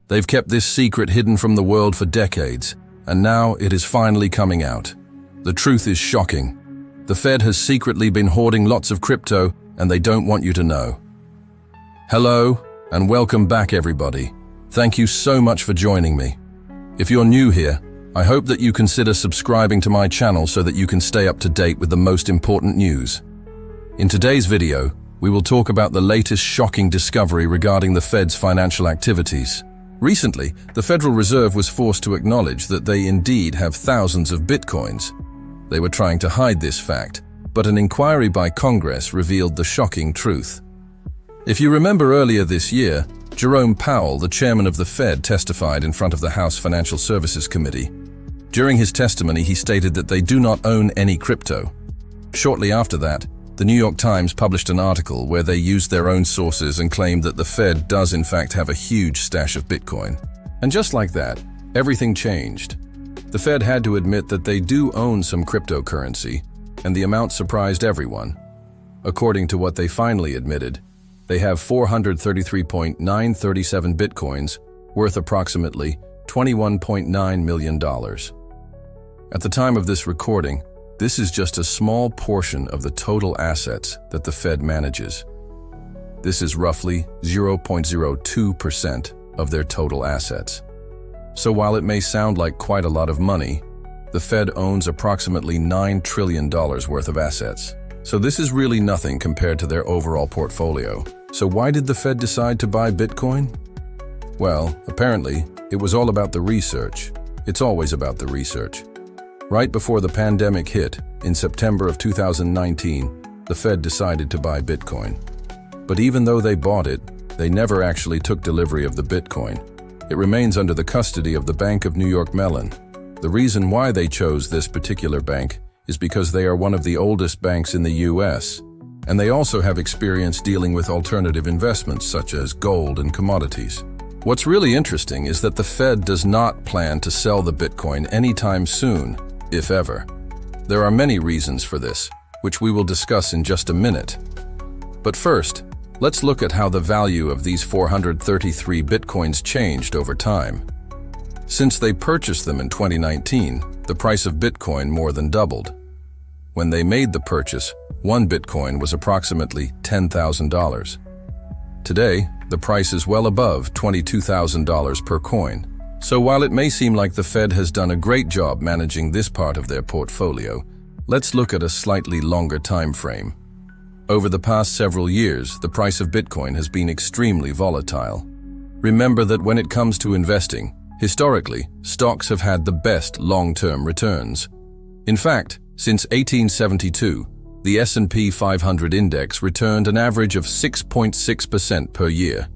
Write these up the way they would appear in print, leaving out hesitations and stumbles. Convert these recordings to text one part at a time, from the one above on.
They've kept this secret hidden from the world for decades, and now it is finally coming out. The truth is shocking. The Fed has secretly been hoarding lots of crypto, and they don't want you to know. Hello, and welcome back, everybody. Thank you so much for joining me. If you're new here, I hope that you consider subscribing to my channel so that you can stay up to date with the most important news. In today's video, we will talk about the latest shocking discovery regarding the Fed's financial activities. Recently, the Federal Reserve was forced to acknowledge that they indeed have thousands of bitcoins. They were trying to hide this fact, but an inquiry by Congress revealed the shocking truth. If you remember earlier this year, Jerome Powell, the chairman of the Fed, testified in front of the House Financial Services Committee. During his testimony, he stated that they do not own any crypto. Shortly after that, the New York Times published an article where they used their own sources and claimed that the Fed does in fact have a huge stash of Bitcoin. And just like that, everything changed. The Fed had to admit that they do own some cryptocurrency, and the amount surprised everyone. According to what they finally admitted, they have 433.937 Bitcoins, worth approximately $21.9 million. At the time of this recording, this is just a small portion of the total assets that the Fed manages. This is roughly 0.02% of their total assets. So while it may sound like quite a lot of money, the Fed owns approximately $9 trillion worth of assets. So this is really nothing compared to their overall portfolio. So why did the Fed decide to buy Bitcoin? Well, apparently, it was all about the research. It's always about the research. Right before the pandemic hit, in September of 2019, the Fed decided to buy Bitcoin. But even though they bought it, they never actually took delivery of the Bitcoin. It remains under the custody of the Bank of New York Mellon. The reason why they chose this particular bank is because they are one of the oldest banks in the US, and they also have experience dealing with alternative investments such as gold and commodities. What's really interesting is that the Fed does not plan to sell the Bitcoin anytime soon, if ever. There are many reasons for this, which we will discuss in just a minute. But first, let's look at how the value of these 433 Bitcoins changed over time. Since they purchased them in 2019, the price of Bitcoin more than doubled. When they made the purchase, one Bitcoin was approximately $10,000. Today, the price is well above $22,000 per coin. So while it may seem like the Fed has done a great job managing this part of their portfolio, let's look at a slightly longer time frame. Over the past several years, the price of Bitcoin has been extremely volatile. Remember that when it comes to investing, historically, stocks have had the best long-term returns. In fact, since 1872, the S&P 500 index returned an average of 6.6% per year.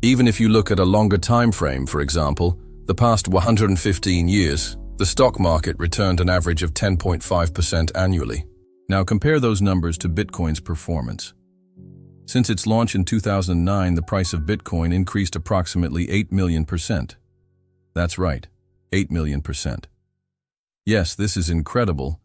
Even if you look at a longer time frame, for example, the past 115 years, the stock market returned an average of 10.5% annually. Now compare those numbers to Bitcoin's performance. Since its launch in 2009, the price of Bitcoin increased approximately 8 million%. That's right, 8 million%. Yes, this is incredible,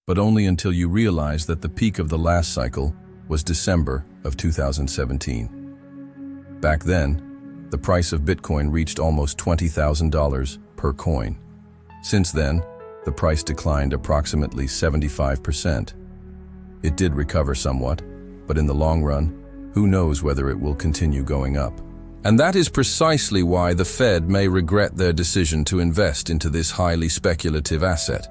but only until you realize that the peak of the last cycle was December of 2017. Back then, the price of Bitcoin reached almost $20,000 per coin. Since then, the price declined approximately 75%. It did recover somewhat, but in the long run, who knows whether it will continue going up. And that is precisely why the Fed may regret their decision to invest into this highly speculative asset.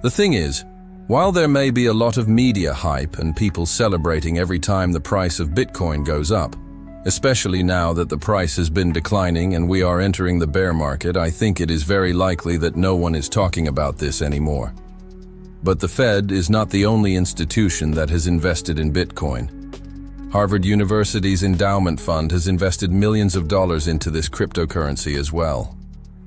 The thing is, while there may be a lot of media hype and people celebrating every time the price of Bitcoin goes up, especially now that the price has been declining and we are entering the bear market, I think it is very likely that no one is talking about this anymore. But the Fed is not the only institution that has invested in Bitcoin. Harvard University's endowment fund has invested millions of dollars into this cryptocurrency as well.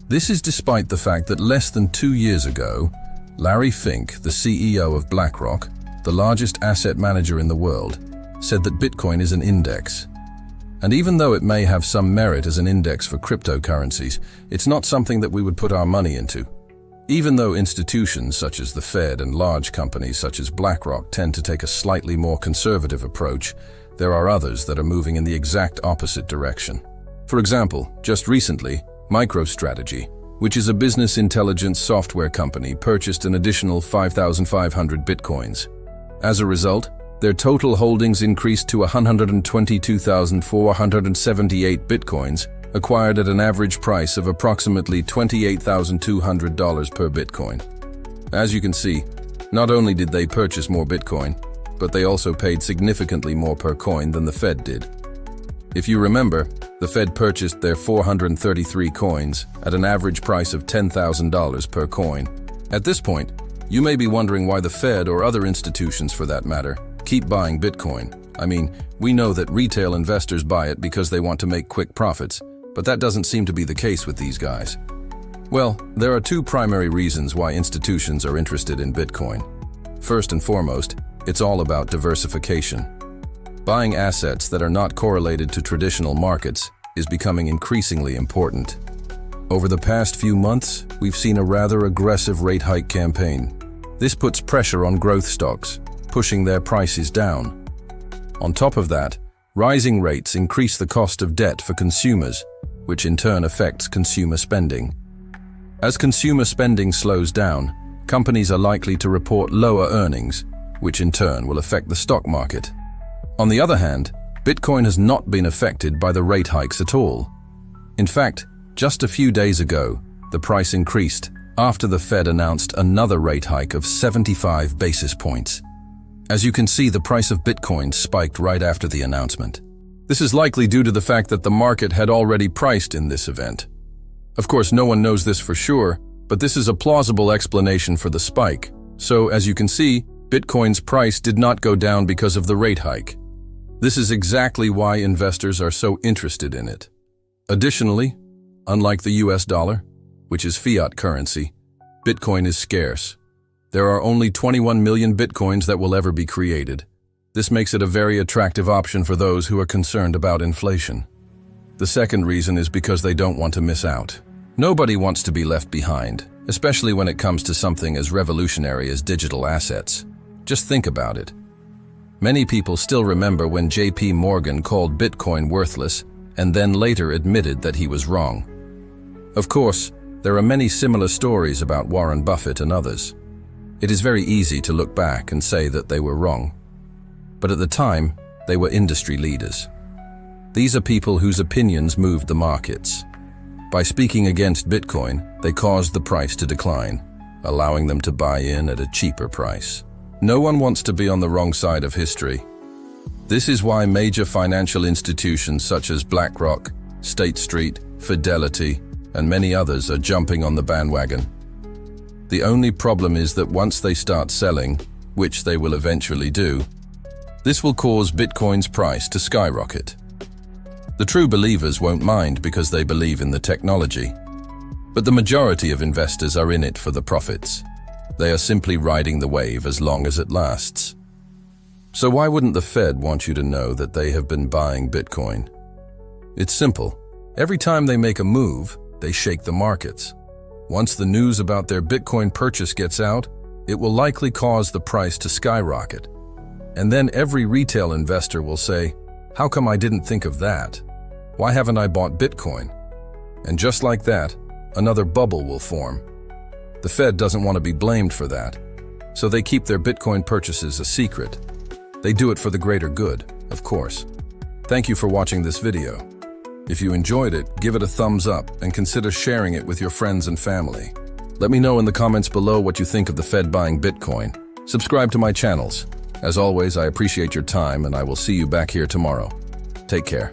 This is despite the fact that less than 2 years ago, Larry Fink, the CEO of BlackRock, the largest asset manager in the world, said that Bitcoin is an index. And even though it may have some merit as an index for cryptocurrencies, it's not something that we would put our money into. Even though institutions such as the Fed and large companies such as BlackRock tend to take a slightly more conservative approach, there are others that are moving in the exact opposite direction. For example, just recently, MicroStrategy, which is a business intelligence software company, purchased an additional 5,500 bitcoins. As a result, their total holdings increased to 122,478 bitcoins, acquired at an average price of approximately $28,200 per bitcoin. As you can see, not only did they purchase more bitcoin, but they also paid significantly more per coin than the Fed did. If you remember, the Fed purchased their 433 coins at an average price of $10,000 per coin. At this point, you may be wondering why the Fed, or other institutions for that matter, keep buying Bitcoin. I mean, we know that retail investors buy it because they want to make quick profits, but that doesn't seem to be the case with these guys. Well, there are two primary reasons why institutions are interested in Bitcoin. First and foremost, it's all about diversification. Buying assets that are not correlated to traditional markets is becoming increasingly important. Over the past few months, we've seen a rather aggressive rate hike campaign. This puts pressure on growth stocks, pushing their prices down. On top of that, rising rates increase the cost of debt for consumers, which in turn affects consumer spending. As consumer spending slows down, companies are likely to report lower earnings, which in turn will affect the stock market. On the other hand, Bitcoin has not been affected by the rate hikes at all. In fact, just a few days ago, the price increased after the Fed announced another rate hike of 75 basis points. As you can see, the price of Bitcoin spiked right after the announcement. This is likely due to the fact that the market had already priced in this event. Of course, no one knows this for sure, but this is a plausible explanation for the spike. So, as you can see, Bitcoin's price did not go down because of the rate hike. This is exactly why investors are so interested in it. Additionally, unlike the US dollar, which is fiat currency, Bitcoin is scarce. There are only 21 million Bitcoins that will ever be created. This makes it a very attractive option for those who are concerned about inflation. The second reason is because they don't want to miss out. Nobody wants to be left behind, especially when it comes to something as revolutionary as digital assets. Just think about it. Many people still remember when JP Morgan called Bitcoin worthless and then later admitted that he was wrong. Of course, there are many similar stories about Warren Buffett and others. It is very easy to look back and say that they were wrong. But at the time, they were industry leaders. These are people whose opinions moved the markets. By speaking against Bitcoin, they caused the price to decline, allowing them to buy in at a cheaper price. No one wants to be on the wrong side of history. This is why major financial institutions such as BlackRock, State Street, Fidelity, and many others are jumping on the bandwagon. The only problem is that once they start selling, which they will eventually do, this will cause Bitcoin's price to skyrocket. The true believers won't mind because they believe in the technology. But the majority of investors are in it for the profits. They are simply riding the wave as long as it lasts. So why wouldn't the Fed want you to know that they have been buying Bitcoin? It's simple. Every time they make a move, they shake the markets. Once the news about their Bitcoin purchase gets out, it will likely cause the price to skyrocket. And then every retail investor will say, "How come I didn't think of that? Why haven't I bought Bitcoin?" And just like that, another bubble will form. The Fed doesn't want to be blamed for that, so they keep their Bitcoin purchases a secret. They do it for the greater good, of course. Thank you for watching this video. If you enjoyed it, give it a thumbs up and consider sharing it with your friends and family. Let me know in the comments below what you think of the Fed buying Bitcoin. Subscribe to my channels. As always, I appreciate your time and I will see you back here tomorrow. Take care.